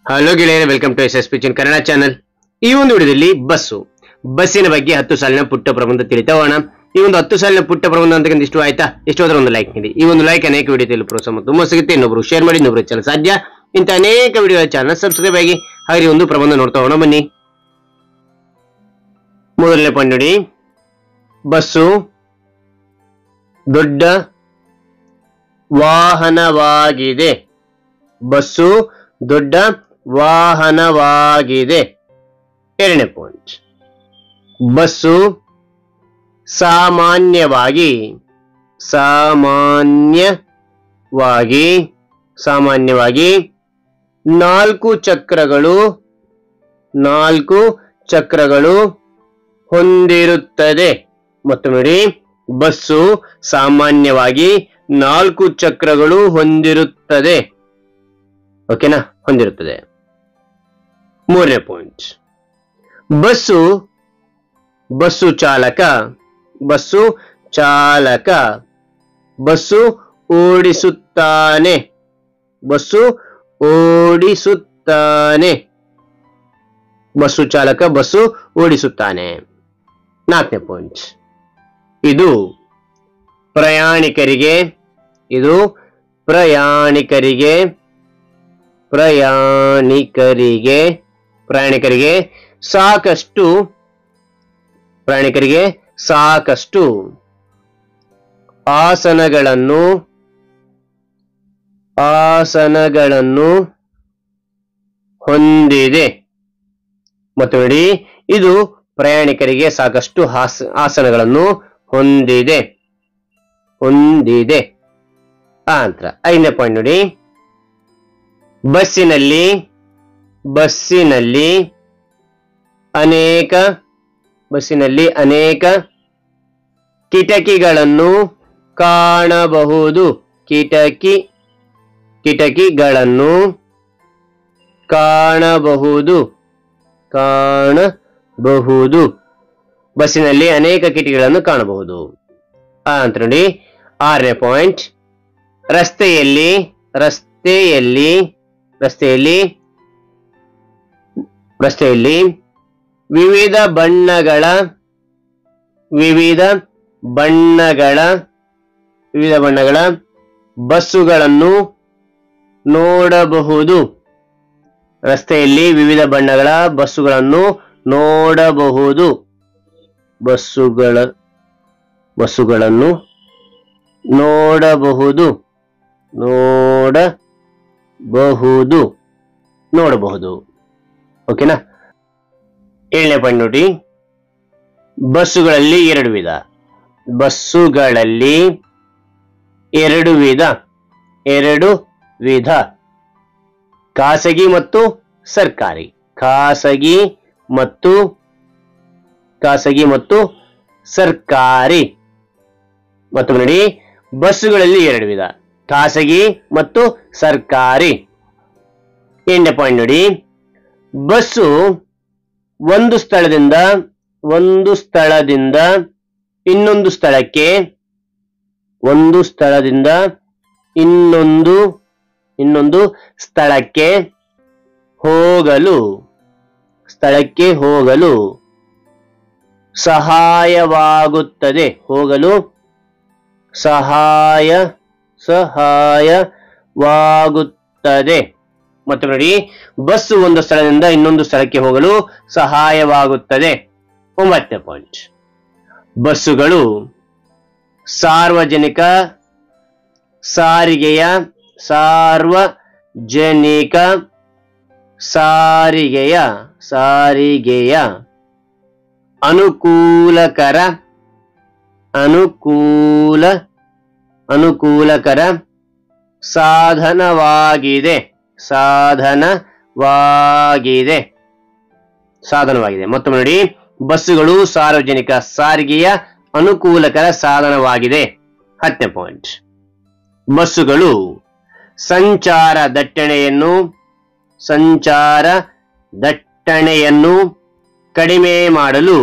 Hello ಗೆಳೆಯರೆ, welcome to SSP Kannada channel. ಈ ಒಂದು ವಿಡಿಯೋದಲ್ಲಿ ಬಸ್ಸಿನ ಬಗ್ಗೆ 10 ಸಾಲಿನ ಪುಟ್ಟ ಪ್ರಬಂಧ ತಿಳಿತಾ ಹೋಗೋಣ. ಈ ಒಂದು 10 ಸಾಲಿನ ಪುಟ್ಟ ಪ್ರಬಂಧ ಅಂತ ಇಷ್ಟ ಆಯ್ತಾ? ಇಷ್ಟವಾದ್ರೆ ಒಂದು ಲೈಕ್ ನೀಡಿ. ಈ ಒಂದು ಲೈಕ್ ಅನೇಕ ವಿಡಿಯೋ ಪ್ರೋತ್ಸಾಹ ತುಂಬ ಸಿಗುತ್ತೆ. ಇನ್ನೊಬ್ರು ಶೇರ್ ಮಾಡಿ, ಇನ್ನೊಬ್ರು ಚಾನಲ್ ಸಾಧ್ಯ. ಇಂಥ ಅನೇಕ ವಿಡಿಯೋ ಚಾನಲ್ ಸಬ್ಸ್ಕ್ರೈಬ್ ಆಗಿ. ಹಾಗೆ ಒಂದು ಪ್ರಬಂಧ ನೋಡ್ತಾ ಹೋಗೋಣ ಬನ್ನಿ. ಮೊದಲನೇ ಪಾಯಿಂಟ್ ನೋಡಿ, ಬಸ್ಸು ದೊಡ್ಡ ವಾಹನವಾಗಿದೆ. ಬಸ್ಸು ದೊಡ್ಡ ವಾಹನವಾಗಿದೆ. ಎರಡನೇ ಪಾಯಿಂಟ್, ಬಸ್ಸು ಸಾಮಾನ್ಯವಾಗಿ 4 ಚಕ್ರಗಳು ಹೊಂದಿರುತ್ತದೆ. ಮತ್ತು ನೋಡಿ, ಬಸ್ಸು ಸಾಮಾನ್ಯವಾಗಿ 4 ಚಕ್ರಗಳು ಹೊಂದಿರುತ್ತದೆ. ಓಕೆನಾ? ಹೊಂದಿರುತ್ತದೆ. ಮೂರನೇ ಪಾಯಿಂಟ್, ಬಸ್ಸು ಚಾಲಕ ಬಸ್ಸು ಓಡಿಸುತ್ತಾನೆ. ಬಸ್ಸು ಚಾಲಕ ಬಸ್ಸು ಓಡಿಸುತ್ತಾನೆ. ನಾಲ್ಕನೇ ಪಾಯಿಂಟ್, ಇದು ಪ್ರಯಾಣಿಕರಿಗೆ ಸಾಕಷ್ಟು ಆಸನಗಳನ್ನು ಹೊಂದಿದೆ. ಮತ್ತು ನೋಡಿ, ಇದು ಪ್ರಯಾಣಿಕರಿಗೆ ಸಾಕಷ್ಟು ಆಸನಗಳನ್ನು ಹೊಂದಿದೆ. ಅಂತ. ಐದನೇ ಪಾಯಿಂಟ್ ನೋಡಿ, ಬಸ್ಸಿನಲ್ಲಿ ಅನೇಕ ಕಿಟಕಿಗಳನ್ನು ಕಾಣಬಹುದು. ಕಿಟಕಿಗಳನ್ನು ಕಾಣಬಹುದು. ಬಸ್ಸಿನಲ್ಲಿ ಅನೇಕ ಕಿಟಕಿಗಳನ್ನು ಕಾಣಬಹುದು. ಅಂತ ನೋಡಿ. ಆರನೇ ಪಾಯಿಂಟ್, ರಸ್ತೆಯಲ್ಲಿ ವಿವಿಧ ಬಣ್ಣಗಳ ಬಸ್ಸುಗಳನ್ನು ನೋಡಬಹುದು. ರಸ್ತೆಯಲ್ಲಿ ವಿವಿಧ ಬಣ್ಣಗಳ ಬಸ್ಸುಗಳನ್ನು ನೋಡಬಹುದು. ಬಸ್ಸುಗಳನ್ನು ನೋಡಬಹುದು. ಓಕೆನಾ? ಏಳನೇ ಪಾಯಿಂಟ್ ನೋಡಿ, ಬಸ್ಸುಗಳಲ್ಲಿ ಎರಡು ವಿಧ, ಖಾಸಗಿ ಮತ್ತು ಸರ್ಕಾರಿ. ಮತ್ತು ನೋಡಿ, ಬಸ್ಸುಗಳಲ್ಲಿ 2 ವಿಧ, ಖಾಸಗಿ ಮತ್ತು ಸರ್ಕಾರಿ. ಎಂಟನೇ ಪಾಯಿಂಟ್ ನೋಡಿ, ಬಸ್ಸು ಒಂದು ಸ್ಥಳದಿಂದ ಇನ್ನೊಂದು ಸ್ಥಳಕ್ಕೆ ಹೋಗಲು ಸಹಾಯವಾಗುತ್ತದೆ. ಮತ್ತು ನೋಡಿ, ಬಸ್ಸು ಒಂದು ಸ್ಥಳದಿಂದ ಇನ್ನೊಂದು ಸ್ಥಳಕ್ಕೆ ಹೋಗಲು ಸಹಾಯವಾಗುತ್ತದೆ. 9ನೇ ಪಾಯಿಂಟ್, ಬಸ್ಸುಗಳು ಸಾರ್ವಜನಿಕ ಸಾರಿಗೆಯ ಅನುಕೂಲಕರ ಸಾಧನವಾಗಿದೆ. ಮತ್ತು ನೋಡಿ, ಬಸ್ಸುಗಳು ಸಾರ್ವಜನಿಕ ಸಾರಿಗೆಯ ಅನುಕೂಲಕರ ಸಾಧನವಾಗಿದೆ. 10ನೇ ಪಾಯಿಂಟ್, ಬಸ್ಸುಗಳು ಸಂಚಾರ ದಟ್ಟಣೆಯನ್ನು ಕಡಿಮೆ ಮಾಡಲು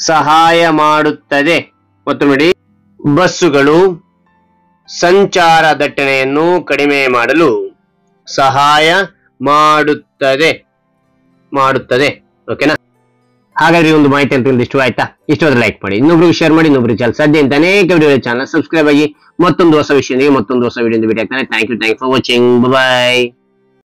ಸಹಾಯ ಮಾಡುತ್ತದೆ. ಮತ್ತು ನೋಡಿ, ಬಸ್ಸುಗಳು ಸಂಚಾರ ದಟ್ಟಣೆಯನ್ನು ಕಡಿಮೆ ಮಾಡಲು ಸಹಾಯ ಮಾಡುತ್ತದೆ. ಓಕೆನಾ? ಹಾಗಾದ್ರೆ ಒಂದು ಮಾಹಿತಿ ಅಂತ ಇಷ್ಟ ಆಯ್ತಾ? ಇಷ್ಟವಾದ್ರೆ ಲೈಕ್ ಮಾಡಿ, ಇನ್ನೊಬ್ರಿಗೆ ಶೇರ್ ಮಾಡಿ, ಇನ್ನೊಬ್ರಿಗೆ ಚಾನಲ್ ಸಾಧ್ಯ ಅಂತ ಅನೇಕ ವಿಡಿಯೋ ಚಾನಲ್ ಸಬ್ಸ್ಕ್ರೈಬ್ ಆಗಿ ಮತ್ತೊಂದು ಹೊಸ ವಿಷಯದೊಂದಿಗೆ ಮತ್ತೊಂದು ಹೊಸ ವಿಡಿಯೋ ಭೇಟಿ ಆಗ್ತಾನೆ. Thank you for watching. Bye.